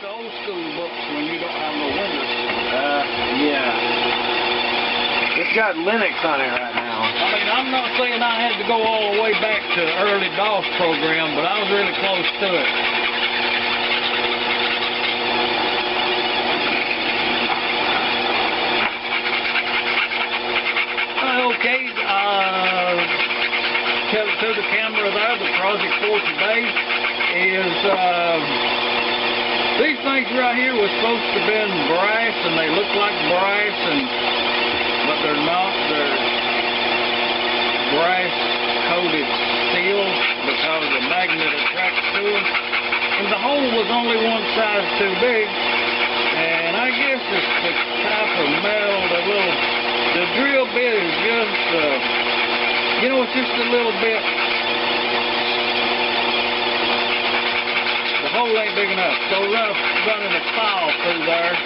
the old school books when you don't have no windows. Yeah. It's got Linux on it right now. I mean, I'm not saying I had to go all the way back to the early DOS program, but I was really close to it. Okay, tell it to the camera there, the project for today is, these things right here were supposed to have been brass, and they look like brass, but they're not. They're brass coated steel because the magnet attracts to them. And the hole was only one size too big, and I guess it's the type of metal, the drill bit is just, it's just a little bit. The hole ain't big enough, so running a file through there,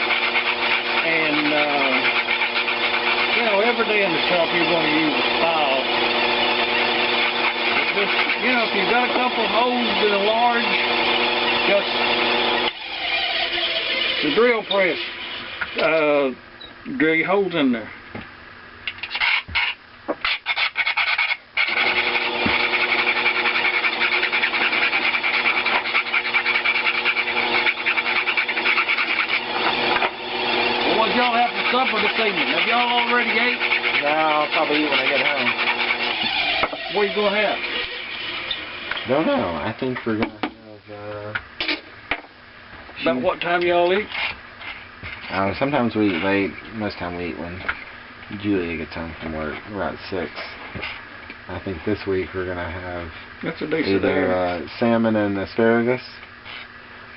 and every day in the shop you're going to use a file. Just, if you've got a couple holes that are large, just the drill press, drill your holes in there. Y'all have for supper this evening? Have y'all already ate? No, I'll probably eat when I get home. What are you going to have? Don't know. I think we're going to have, About what time y'all eat? Sometimes we eat late. Most time we eat when Julia gets home from work. We're at 6. I think this week we're going to have either salmon and asparagus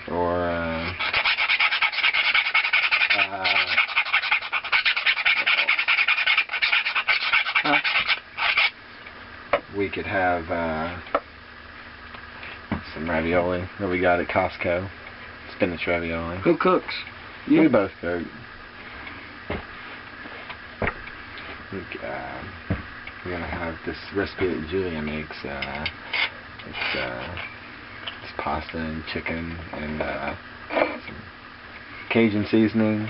or we could have some ravioli that we got at Costco. Spinach ravioli. Who cooks? You? We both cook. We're gonna have this recipe that Julia makes. It's pasta and chicken and some Cajun seasoning,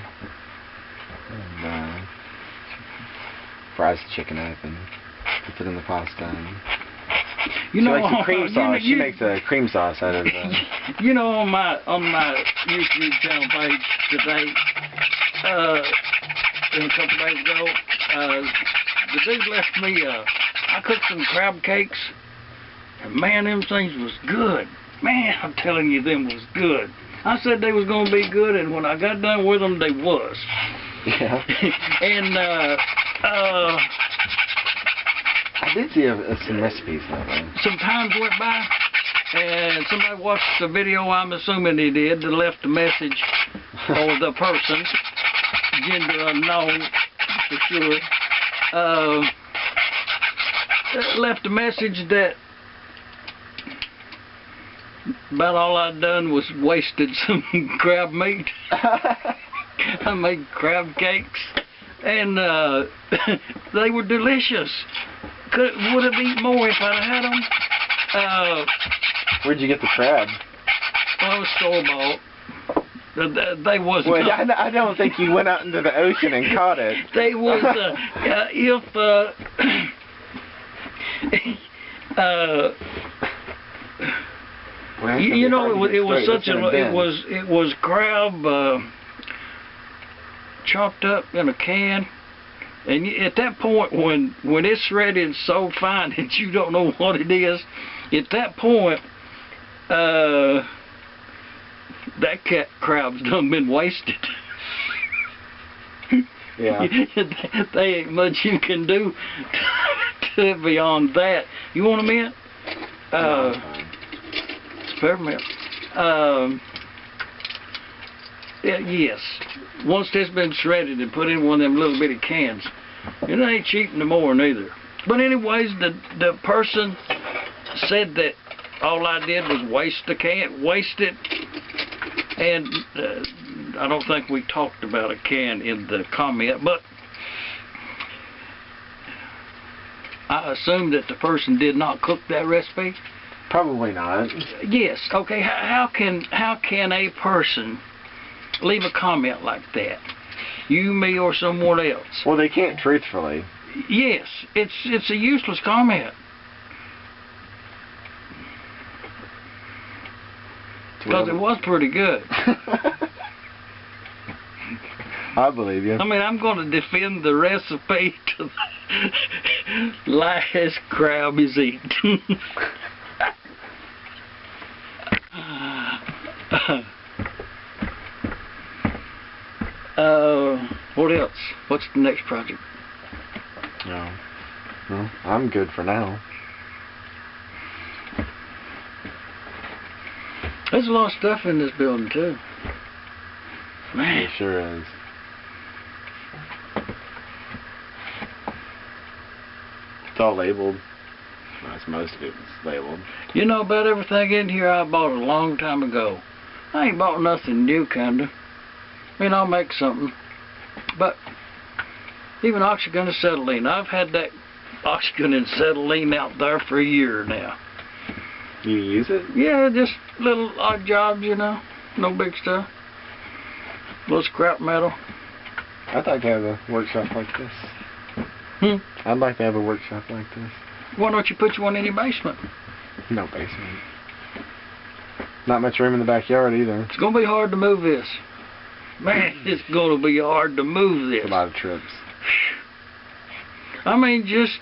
and fries the chicken up and puts it in the pasta. And she likes the cream sauce. She makes a cream sauce out of it. On my YouTube channel page today, a couple days ago, the dude left me. I cooked some crab cakes, and man, them things was good. Man, I'm telling you, them was good. I said they was gonna be good, and when I got done with them, they was. Yeah. And I did see some recipes that way. Some time went by, and somebody watched the video, I'm assuming he did, that left a message for the person, gender unknown for sure, left a message that about all I'd done was wasted some crab meat. I made crab cakes, and they were delicious. Would have eaten more if I'd had them. Where'd you get the crab? Well, store-bought. They wasn't. Well, I don't think you went out into the ocean and caught it. They was it was crab chopped up in a can. And at that point, when it's shredded so fine that you don't know what it is, at that point, that crab's done been wasted. Yeah. There ain't much you can do to it beyond that. You want a mint? It's peppermint. Yes. Once it's been shredded and put in one of them little bitty cans, it ain't cheap no more neither. But anyways, the person said that all I did was waste it, and I don't think we talked about a can in the comment, but I assume that the person did not cook that recipe. Probably not. Yes. Okay. How can a person leave a comment like that. You, me, or someone else. Well, they can't truthfully. Yes, it's a useless comment. Because it was pretty good. I believe you. I mean, I'm going to defend the recipe to the last crab is eaten. What else? What's the next project? No. Well, I'm good for now. There's a lot of stuff in this building, too. Man. It sure is. It's all labeled. Most of it's labeled. You know, about everything in here I bought a long time ago. I ain't bought nothing new, kinda. I mean, I'll make something. But even oxygen and acetylene. I've had that oxygen and acetylene out there for a year now. You use it? Yeah, just little odd jobs, you know. No big stuff. Little scrap metal. I'd like to have a workshop like this. I'd like to have a workshop like this. Why don't you put one in your basement? No basement. Not much room in the backyard either. It's going to be hard to move this. Man, it's going to be hard to move this. It's a lot of trips. I mean, just,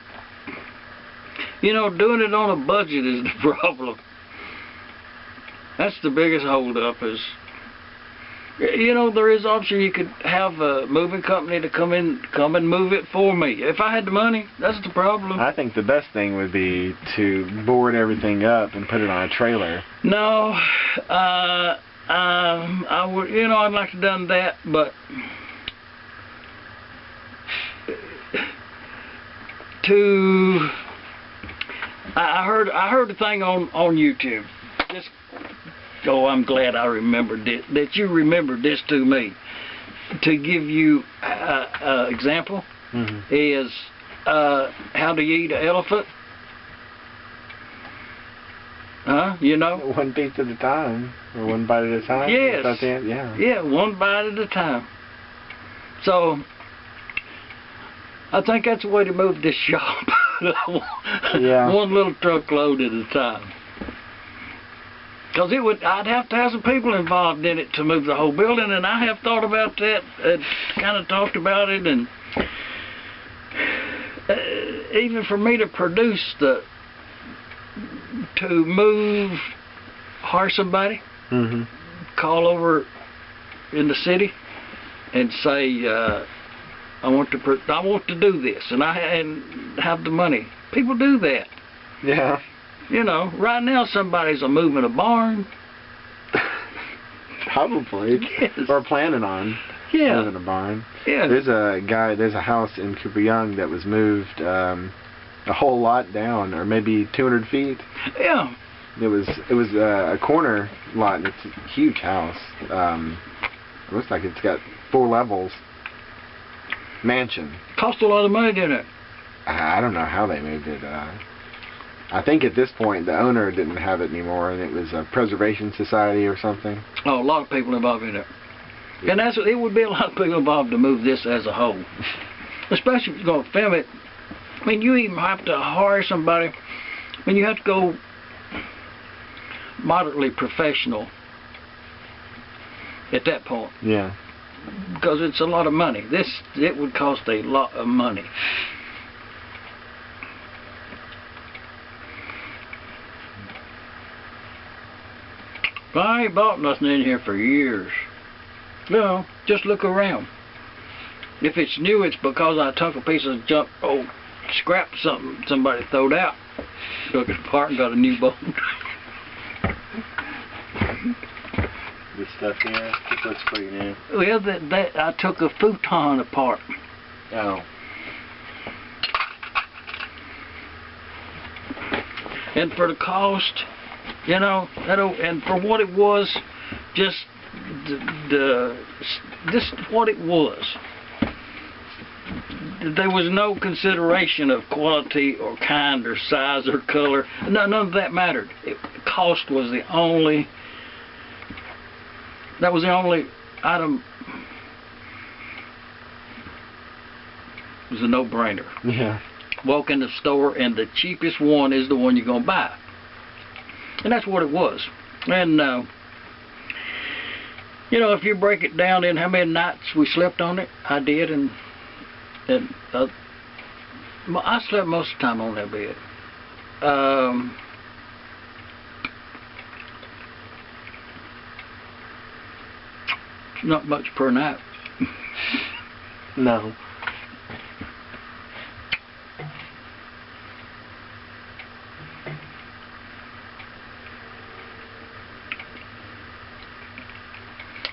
you know, doing it on a budget is the problem. That's the biggest holdup is, you know, there is option you could have a moving company to come and move it for me. If I had the money, that's the problem. I think the best thing would be to board everything up and put it on a trailer. No, I would, you know, I'd like to have done that, but I heard a thing on YouTube. Just, oh, I'm glad I remembered it, that you remembered this to me. To give you an example, is how do you eat an elephant? You know? One piece at a time, or one bite at a time? Yes. Yeah. Yeah, one bite at a time. So, I think that's the way to move this shop. Yeah. One little truckload at a time. Because I'd have to have some people involved in it to move the whole building, and I have thought about that, and kind of talked about it, and even for me to produce to hire somebody, call over in the city, and say, I want to do this, and have the money. People do that. Yeah. You know, right now somebody's moving a barn. Probably. Yes. Or planning on moving a barn. Yeah. There's a house in Cooper Young that was moved a whole lot down, or maybe 200 feet. Yeah. It was a corner lot, and it's a huge house. It looks like it's got 4 levels. Mansion. Cost a lot of money, didn't it? I don't know how they moved it. I think at this point the owner didn't have it anymore, and it was a preservation society or something. Oh, a lot of people involved in it. Yeah. And it would be a lot of people involved to move this as a whole. Especially if you're going to film it. I mean, you even have to hire somebody. I mean, you have to go moderately professional at that point. Yeah. Because it's a lot of money. It would cost a lot of money. But I ain't bought nothing in here for years. No, just look around. If it's new, it's because I took a piece of scrap something somebody throwed out, took it apart and got a new boat. This stuff here, this looks pretty new. Well, I took a futon apart. Oh. And for the cost, you know, and for what it was, just what it was. There was no consideration of quality or kind or size or color. None of that mattered. Cost was the only. That was the only item was a no-brainer. Yeah. Walk in the store, and the cheapest one is the one you're going to buy. And that's what it was. And, you know, if you break it down in how many nights we slept on it, I did, and I slept most of the time on that bed. Not much per night. No.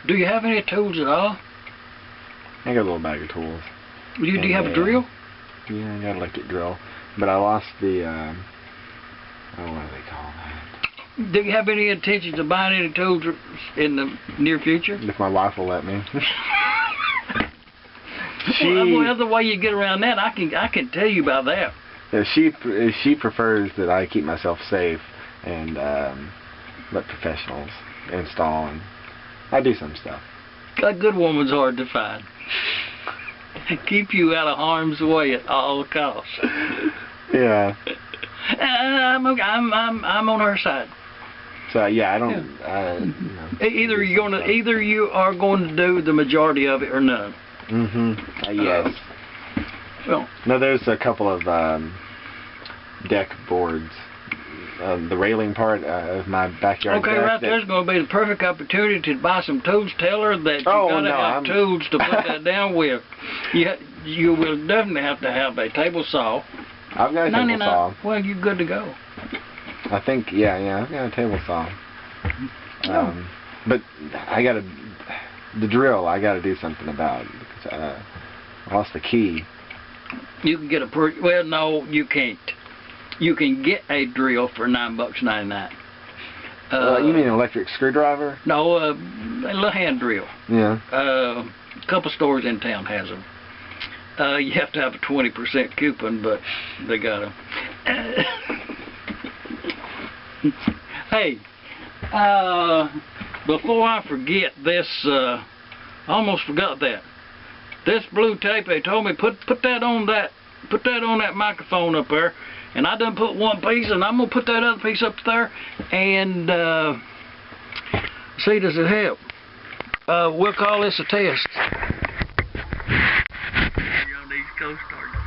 Do you have any tools at all? I got a little bag of tools. Do you have a drill? Yeah, I got an electric drill. But I lost the, oh, what do they call that? Do you have any intentions of buying any tools in the near future? If my wife will let me. Well, the way you get around that, I can tell you about that. Yeah, she prefers that I keep myself safe and let professionals install, and I do some stuff. A good woman's hard to find. Keep you out of harm's way at all costs. Yeah. I'm on her side. So yeah, I don't. No. Either you are going to do the majority of it or none. Yes. Well. No, there's a couple of deck boards. The railing part of my backyard. Okay, right there's going to be the perfect opportunity to buy some tools. Tell her that you got to have tools to put that down with. You will definitely have to have a table saw. I've got a table saw. Well, you're good to go. I think, yeah, I've got a table saw. But the drill I got to do something about because I lost the key. You can get well, no, you can't. You can get a drill for $9.99. You mean an electric screwdriver? No, a little hand drill. Yeah. A couple stores in town has them. You have to have a 20% coupon, but they got them. Hey, before I forget this, I almost forgot that. This blue tape, they told me put that on that microphone up there, and I done put one piece, and I'm gonna put that other piece up there, and see, does it help? We'll call this a test. You're on the East Coast, are you?